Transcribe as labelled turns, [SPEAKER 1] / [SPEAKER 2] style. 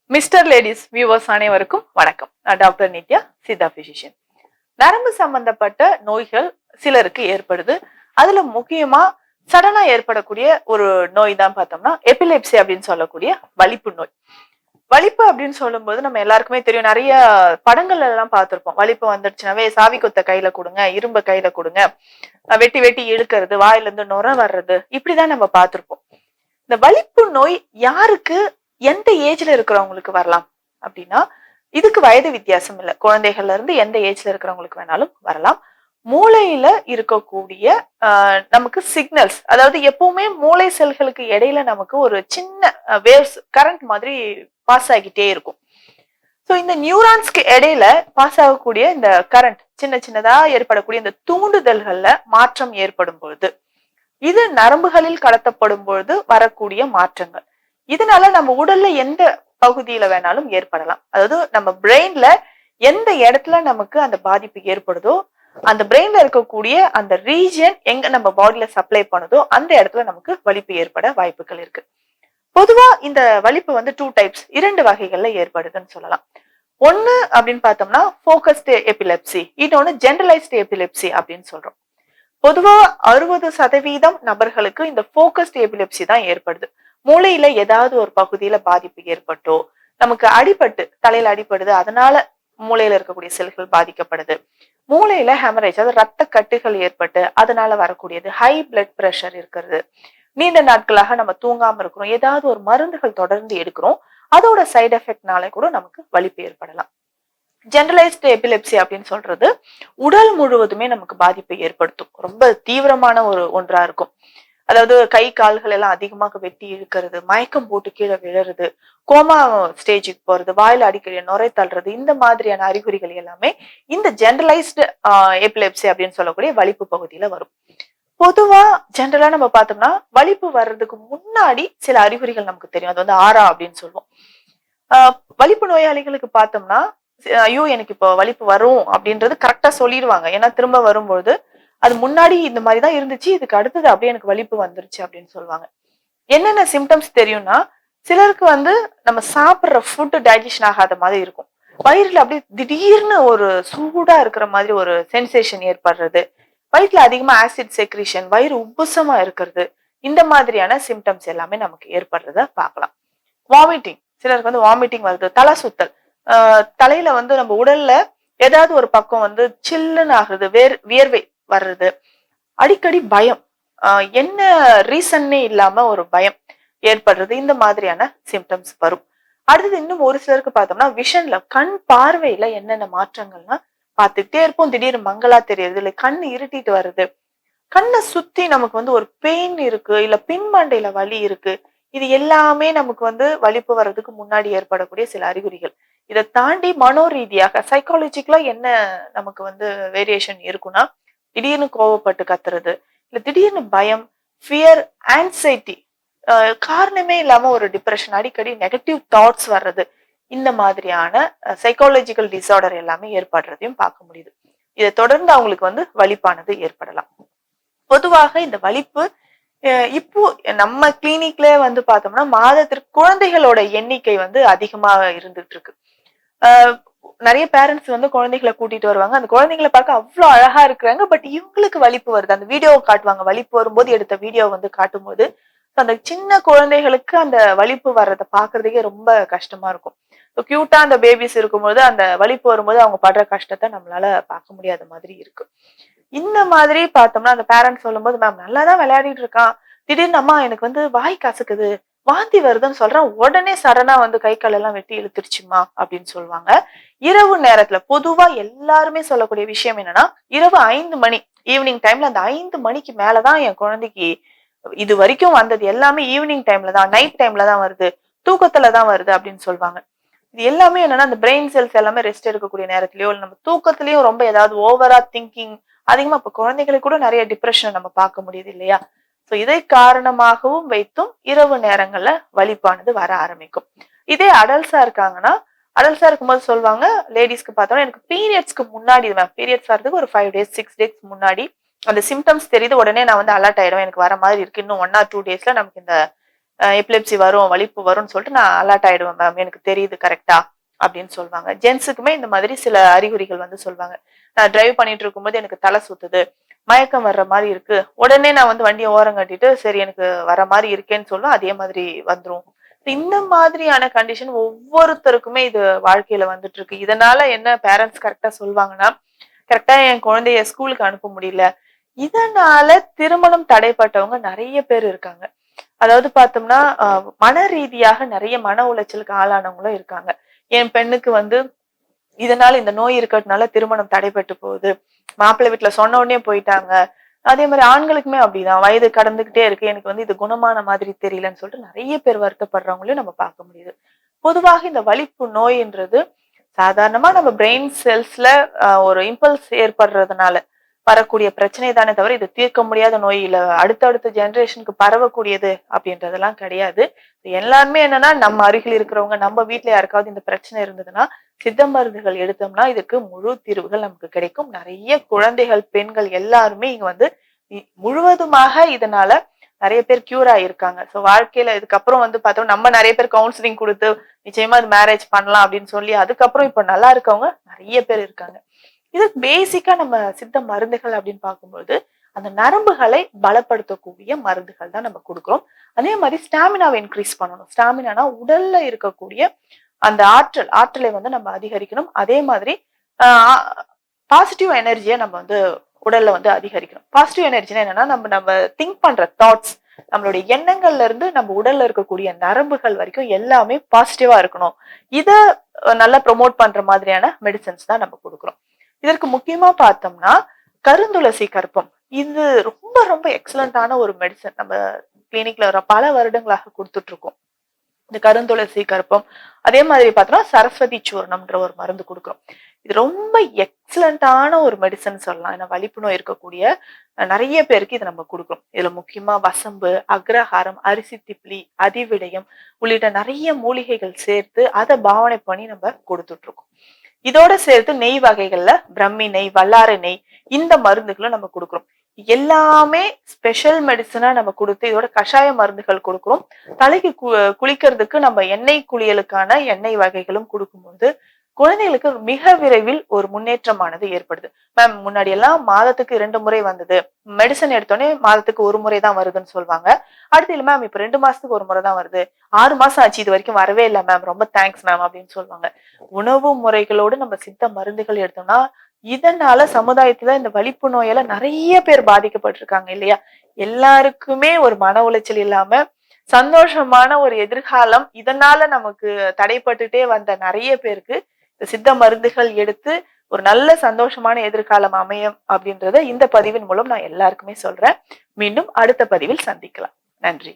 [SPEAKER 1] Mister ladies viewers அனைவருக்கும் வணக்கம். நான் டாக்டர் நித்யா, சித்தா பிசிஷியன். நரம்பு சம்பந்தப்பட்ட நோய்கள் சிலருக்கு ஏற்படுது. அதுல முக்கியமா சடனா ஏற்படக்கூடிய ஒரு நோய் தான் பார்த்தோம்னா எபிலெப்சி அப்படின்னு சொல்லக்கூடிய வலிப்பு நோய். வலிப்பு அப்படின்னு சொல்லும்போது நம்ம எல்லாருக்குமே தெரியும், நிறைய படங்கள் எல்லாம் பார்த்திருப்போம். வலிப்பு வந்துடுச்சுனாவே சாவி கொத்த கையில கொடுங்க, இரும்ப கையில கொடுங்க, வெட்டி வெட்டி இழுக்கிறது, வாயில இருந்து நுர வர்றது, இப்படிதான் நம்ம பார்த்திருப்போம். இந்த வலிப்பு நோய் யாருக்கு எந்த ஏஜ்ல இருக்கிறவங்களுக்கு வரலாம் அப்படின்னா, இதுக்கு வயது வித்தியாசம் இல்லை. குழந்தைகள்ல இருந்து எந்த ஏஜ்ல இருக்கிறவங்களுக்கு வேணாலும் வரலாம். மூளையில இருக்கக்கூடிய நமக்கு சிக்னல்ஸ், அதாவது எப்பவுமே மூளை செல்களுக்கு இடையில நமக்கு ஒரு சின்ன வேவ்ஸ் கரண்ட் மாதிரி பாஸ் ஆகிட்டே இருக்கும். சோ இந்த நியூரான்ஸ்க்கு இடையில பாஸ் ஆகக்கூடிய இந்த கரண்ட் சின்ன சின்னதா ஏற்படக்கூடிய இந்த தூண்டுதல்கள்ல மாற்றம் ஏற்படும் பொழுது, இது நரம்புகளில் கடத்தப்படும் பொழுது வரக்கூடிய மாற்றங்கள். இதனால நம்ம உடல்ல எந்த பகுதியில வேணாலும் ஏற்படலாம். அதாவது நம்ம பிரெயின்ல எந்த இடத்துல நமக்கு அந்த பாதிப்பு ஏற்படுதோ, அந்த பிரெயின்ல இருக்கக்கூடிய அந்த ரீஜன் எங்க நம்ம பாடியில சப்ளை பண்ணுதோ அந்த இடத்துல நமக்கு வலிப்பு ஏற்பட வாய்ப்புகள் இருக்கு. பொதுவா இந்த வலிப்பு வந்து 2 டைப்ஸ், 2 வகைகள்ல ஏற்படுதுன்னு சொல்லலாம். ஒண்ணு அப்படின்னு பார்த்தோம்னா போக்கஸ்டு எபிலெப்சி, இன்னொன்னு ஜெனரலைஸ்டு எபிலெப்சி அப்படின்னு சொல்றோம். பொதுவா 60% நபர்களுக்கு இந்த போக்கஸ்டு எபிலெப்சி தான் ஏற்படுது. மூளையில ஏதாவது ஒரு பகுதியில பாதிப்பு ஏற்பட்டோ, நமக்கு அடிபட்டு தலையில அடிபடுது, அதனால மூளையில இருக்கக்கூடிய செல்கள் பாதிக்கப்படுது. மூளையில ஹெமரேஜ், அதாவது ரத்த கட்டுகள் ஏற்பட்டு அதனால வரக்கூடியது. ஹை பிளட் பிரஷர் இருக்கிறது, நீண்ட நாட்களாக நம்ம தூங்காம இருக்கிறோம், ஏதாவது ஒரு மருந்துகள் தொடர்ந்து எடுக்கிறோம், அதோட சைடு எஃபெக்ட்னால கூட நமக்கு வலிப்பு ஏற்படலாம். ஜெனரலைஸ்டு எபிலெப்சி அப்படின்னு சொல்றது உடல் முழுவதுமே நமக்கு பாதிப்பை ஏற்படுத்தும். ரொம்ப தீவிரமான ஒன்றா இருக்கும். அதாவது கை கால்கள் எல்லாம் அதிகமாக வெட்டி இழுக்கிறது, மயக்கம் போட்டு கீழே விழுறது, கோமா ஸ்டேஜுக்கு போறது, வாயில அடிக்கடி நுரை தள்ளுறது, இந்த மாதிரியான அறிகுறிகள் எல்லாமே இந்த ஜெனரலைஸ்டு எபிலெப்சி அப்படின்னு சொல்லக்கூடிய வலிப்பு பகுதியில வரும். பொதுவா ஜெனரலா நம்ம பார்த்தோம்னா வலிப்பு வர்றதுக்கு முன்னாடி சில அறிகுறிகள் நமக்கு தெரியும். அது வந்து ஆரா அப்படின்னு சொல்லுவோம். வலிப்பு நோயாளிகளுக்கு பார்த்தோம்னா, ஐயோ எனக்கு இப்போ வலிப்பு வரும் அப்படின்றது கரெக்டா சொல்லிடுவாங்க. ஏன்னா திரும்ப வரும்பொழுது அது முன்னாடி இந்த மாதிரிதான் இருந்துச்சு, இதுக்கு அடுத்தது அப்படியே எனக்கு வலிப்பு வந்துருச்சு அப்படின்னு சொல்லுவாங்க. என்னென்ன சிம்டம்ஸ் தெரியும்னா, சிலருக்கு வந்து நம்ம சாப்பிடுற ஃபுட் டைஜஷன் ஆகாத மாதிரி இருக்கும். வயிறுல அப்படியே திடீர்னு ஒரு சூடா இருக்கிற மாதிரி ஒரு சென்சேஷன் ஏற்படுறது, வயிற்றுல அதிகமா ஆசிட் செக்ரீஷன், வயிறு உப்புசமா இருக்கிறது, இந்த மாதிரியான சிம்டம்ஸ் எல்லாமே நமக்கு ஏற்படுறத பார்க்கலாம். வாமிட்டிங், சிலருக்கு வந்து வாமிட்டிங் வருது, தலை சுத்தல், தலையில வந்து நம்ம உடல்ல ஏதாவது ஒரு பக்கம் வந்து சில்லுன்னு ஆகுறது, வியர்வை வர்றது, அடிக்கடி பயம், என்ன ரீசன்னே இல்லாம ஒரு பயம் ஏற்படுறது, இந்த மாதிரியான சிம்டம்ஸ் வரும். அடுத்தது இன்னும் ஒரு சிலருக்கு பார்த்தோம்னா விஷன்ல, கண் பார்வையில என்னென்ன மாற்றங்கள்னா பார்த்துக்கிட்டே இருப்போம், திடீர்னு மங்களா தெரியுது, இல்ல கண் இருட்டிட்டு வருது, கண்ணை சுத்தி நமக்கு வந்து ஒரு பெயின் இருக்கு, இல்ல பின்மண்டையில வலி இருக்கு, இது எல்லாமே நமக்கு வந்து வலிப்பு வர்றதுக்கு முன்னாடி ஏற்படக்கூடிய சில அறிகுறிகள். இதை தாண்டி மனோ ரீதியாக சைக்காலஜிக்கலா என்ன நமக்கு வந்து வேரியேஷன் இருக்குன்னா, திடீர்னு கோவப்பட்டு கத்துறது, இல்ல திடீர்னு பயம், ஃபியர், ஆன்சைட்டி, காரணமே இல்லாம ஒரு டிப்ரெஷன், அடிக்கடி நெகட்டிவ் தாட்ஸ் வர்றது, இந்த மாதிரியான சைக்காலஜிக்கல் டிசார்டர் எல்லாமே ஏற்படுறதையும் பார்க்க முடியுது. இதை தொடர்ந்து அவங்களுக்கு வந்து வலிப்பானது ஏற்படலாம். பொதுவாக இந்த வலிப்பு இப்போ நம்ம கிளினிக்ல வந்து பார்த்தோம்னா மாதத்திற்கு குழந்தைகளோட எண்ணிக்கை வந்து அதிகமாக இருந்துட்டு இருக்கு. நிறைய பேரண்ட்ஸ் வந்து குழந்தைகளை கூட்டிட்டு வருவாங்க, அந்த குழந்தைகளை பார்க்க அவ்வளவு அழகா இருக்கிறாங்க, பட் இவங்களுக்கு வலிப்பு வருது. அந்த வீடியோ காட்டுவாங்க, வலிப்பு வரும்போது எடுத்த வீடியோ வந்து காட்டும் போது அந்த சின்ன குழந்தைகளுக்கு அந்த வலிப்பு வர்றதை பாக்குறதுக்கே ரொம்ப கஷ்டமா இருக்கும். கியூட்டா அந்த பேபிஸ் இருக்கும்போது அந்த வலிப்பு வரும்போது அவங்க படுற கஷ்டத்தை நம்மளால பார்க்க முடியாத மாதிரி இருக்கு. இந்த மாதிரி பார்த்தோம்னா அந்த பேரண்ட்ஸ் சொல்லும்போது, மேம் நல்லாதான் விளையாடிட்டு இருக்கான், திடீர்னு அம்மா எனக்கு வந்து வாய் கசக்குது, வாந்தி வருதுன்னு சொல்றான், உடனே சடனா வந்து கை கால் எல்லாம் வெட்டி இழுத்துருச்சுமா அப்படின்னு சொல்லுவாங்க. இரவு நேரத்துல பொதுவா எல்லாருமே சொல்லக்கூடிய விஷயம் என்னன்னா, இரவு 5 மணி, ஈவினிங் டைம்ல அந்த 5 மணிக்கு மேலதான் என் குழந்தைக்கு இது வரைக்கும் வந்தது எல்லாமே ஈவினிங் டைம்ல தான், நைட் டைம்ல தான் வருது, தூக்கத்துலதான் வருது அப்படின்னு சொல்லுவாங்க. இது எல்லாமே என்னன்னா, அந்த பிரெயின் செல்ஸ் எல்லாமே ரெஸ்ட் எடுக்கக்கூடிய நேரத்திலயோ இல்ல நம்ம தூக்கத்திலயும் ரொம்ப ஏதாவது ஓவரா திங்கிங் அதிகமா, இப்ப குழந்தைகளுக்கு கூட நிறைய டிப்ரெஷனை நம்ம பார்க்க முடியுது இல்லையா? சோ இதை காரணமாகவும் வைத்தும் இரவு நேரங்கள்ல வலிப்பானது வர ஆரம்பிக்கும். இதே அடல்ட்ஸா இருக்காங்கன்னா, அடல்ட்ஸா இருக்கும்போது சொல்லுவாங்க, லேடிஸ்க்கு பார்த்தோம்னா எனக்கு பீரியட்ஸ்க்கு முன்னாடி, மேம் பீரியட்ஸ் வரதுக்கு ஒரு 5 days 6 days முன்னாடி அந்த சிம்டம்ஸ் தெரியுது, உடனே நான் வந்து அலர்ட் ஆயிடுவேன், எனக்கு வர மாதிரி இருக்கு, இன்னும் 1 or 2 daysல நமக்கு இந்த எபிலெப்சி வரும், வலிப்பு வரும்னு சொல்லிட்டு நான் அலர்ட் ஆயிடுவேன் மேம், எனக்கு தெரியுது கரெக்டா அப்படின்னு சொல்லுவாங்க. ஜென்ஸுக்குமே இந்த மாதிரி சில அறிகுறிகள் வந்து சொல்லுவாங்க. நான் டிரைவ் பண்ணிட்டு இருக்கும்போது எனக்கு தலை சுத்துது, மயக்கம் வர்ற மாதிரி இருக்கு, உடனே நான் வந்து வண்டியை ஓரம் கட்டிட்டு சரி எனக்கு வர மாதிரி இருக்கேன்னு சொல்லுவேன், அதே மாதிரி வந்துரும். இந்த மாதிரியான கண்டிஷன் ஒவ்வொருத்தருக்குமே இது வாழ்க்கையில வந்துட்டு இருக்கு. இதனால என்ன பேரண்ட்ஸ் கரெக்டா சொல்லுவாங்கன்னா, கரெக்டா என் குழந்தைய ஸ்கூலுக்கு அனுப்ப முடியல, இதனால திருமணம் தடைப்பட்டவங்க நிறைய பேர் இருக்காங்க. அதாவது பார்த்தோம்னா மன ரீதியாக நிறைய மன உளைச்சலுக்கு ஆளானவங்களும் இருக்காங்க. என் பெண்ணுக்கு வந்து இதனால இந்த நோய் இருக்கிறதுனால திருமணம் தடைபட்டு போகுது, மாப்பிள்ளை வீட்டுல சொன்ன உடனே போயிட்டாங்க. அதே மாதிரி ஆண்களுக்குமே அப்படிதான், வயது கடந்துகிட்டே இருக்கு, எனக்கு வந்து இது குணமான மாதிரி தெரியலன்னு சொல்லிட்டு நிறைய பேர் வருத்தப்படுறவங்களையும் நம்ம பார்க்க முடியுது. பொதுவாக இந்த வலிப்பு நோய்ன்றது சாதாரணமா நம்ம பிரெயின் செல்ஸ்ல ஒரு இம்பல்ஸ் ஏற்படுறதுனால வரக்கூடிய பிரச்சனை தானே தவிர இது தீர்க்க முடியாத நோய் இல்ல அடுத்தடுத்த ஜெனரேஷனுக்கு பரவக்கூடியது அப்படின்றதெல்லாம் கிடையாது. எல்லாருமே என்னன்னா நம்ம அருகில் இருக்கிறவங்க, நம்ம வீட்டுல யாருக்காவது இந்த பிரச்சனை இருந்ததுன்னா சித்த மருந்துகள் எடுத்தோம்னா இதுக்கு முழு தீர்வுகள் நமக்கு கிடைக்கும். நிறைய குழந்தைகள், பெண்கள் எல்லாருமே இங்க வந்து முழுவதுமாக இதனால நிறைய பேர் கியூர் ஆயிருக்காங்க. ஸோ வாழ்க்கையில இதுக்கப்புறம் வந்து பார்த்தோம் நம்ம நிறைய பேர் கவுன்சிலிங் கொடுத்து நிச்சயமா அது மேரேஜ் பண்ணலாம் அப்படின்னு சொல்லி அதுக்கப்புறம் இப்ப நல்லா இருக்கவங்க நிறைய பேர் இருக்காங்க. இது பேசிக்கா நம்ம சித்த மருந்துகள் அப்படின்னு பார்க்கும்போது அந்த நரம்புகளை பலப்படுத்தக்கூடிய மருந்துகள் தான் நம்ம கொடுக்குறோம். அதே மாதிரி ஸ்டாமினாவை இன்க்ரீஸ் பண்ணணும். ஸ்டாமினானா உடல்ல இருக்கக்கூடிய அந்த ஆற்றலை வந்து நம்ம அதிகரிக்கணும். அதே மாதிரி பாசிட்டிவ் எனர்ஜியை நம்ம வந்து உடல்ல வந்து அதிகரிக்கணும். பாசிட்டிவ் எனர்ஜினா என்னன்னா நம்ம திங்க் பண்ற தாட்ஸ், நம்மளுடைய எண்ணங்கள்ல இருந்து நம்ம உடல்ல இருக்கக்கூடிய நரம்புகள் வரைக்கும் எல்லாமே பாசிட்டிவா இருக்கணும். இத நல்லா ப்ரொமோட் பண்ற மாதிரியான மெடிசன்ஸ் தான் நம்ம கொடுக்குறோம். இதற்கு முக்கியமா பார்த்தோம்னா கருந்துளசி கற்பம், இது ரொம்ப ரொம்ப எக்ஸலண்டான ஒரு மெடிசன். நம்ம கிளினிக்ல பல வருடங்களாக கொடுத்துட்டு இருக்கோம் இந்த கருந்துளசி கற்பம். அதே மாதிரி பார்த்தோம்னா சரஸ்வதி சூர்ணம்ன்ற ஒரு மருந்து கொடுக்குறோம். இது ரொம்ப எக்ஸலண்டான ஒரு மெடிசன் சொல்லலாம். ஏன்னா வலிப்பு நோய் இருக்கக்கூடிய நிறைய பேருக்கு இதை நம்ம கொடுக்குறோம். இதுல முக்கியமா வசம்பு, அக்ரஹாரம், அரிசி திப்ளி, அதிவிடயம் உள்ளிட்ட நிறைய மூலிகைகள் சேர்த்து அதை பாவனை பண்ணி நம்ம கொடுத்துட்டு இருக்கோம். இதோட சேர்த்து நெய் வகைகள்ல பிரம்மி நெய், வல்லாரை நெய், இந்த மருந்துகளும் நம்ம கொடுக்குறோம். எல்லாமே ஸ்பெஷல் மெடிசனா நம்ம கொடுத்து இதோட கஷாய மருந்துகள் கொடுக்குறோம். தலைக்கு குளிக்கிறதுக்கு நம்ம எண்ணெய் குளியலுக்கான எண்ணெய் வகைகளும் கொடுக்கும்போது குழந்தைகளுக்கு மிக விரைவில் ஒரு முன்னேற்றமானது ஏற்படுது. மேம் முன்னாடி எல்லாம் மாதத்துக்கு 2 முறை வந்தது, மெடிசன் எடுத்தோடனே மாதத்துக்கு 1 முறை தான் வருதுன்னு சொல்லுவாங்க. அடுத்து இல்ல மேம் இப்ப 2 மாசத்துக்கு 1 முறை தான் வருது, 6 மாசம் ஆச்சு இது வரைக்கும் வரவே இல்லை மேம், ரொம்ப தேங்க்ஸ் மேம் அப்படின்னு சொல்லுவாங்க. உணவு முறைகளோடு நம்ம சித்த மருந்துகள் எடுத்தோம்னா இதனால சமுதாயத்துல இந்த வலிப்பு நோயால நிறைய பேர் பாதிக்கப்பட்டிருக்காங்க இல்லையா? எல்லாருக்குமே ஒரு மன உளைச்சல் இல்லாம சந்தோஷமான ஒரு எதிர்காலம் இதனால நமக்கு தடைப்பட்டுட்டே வந்த நிறைய பேருக்கு சித்த மருந்துகள் எடுத்து ஒரு நல்ல சந்தோஷமான எதிர்காலம் அமையும் அப்படின்றத இந்த பதிவின் மூலம் நான் எல்லாருக்குமே சொல்றேன். மீண்டும் அடுத்த பதிவில் சந்திக்கலாம். நன்றி.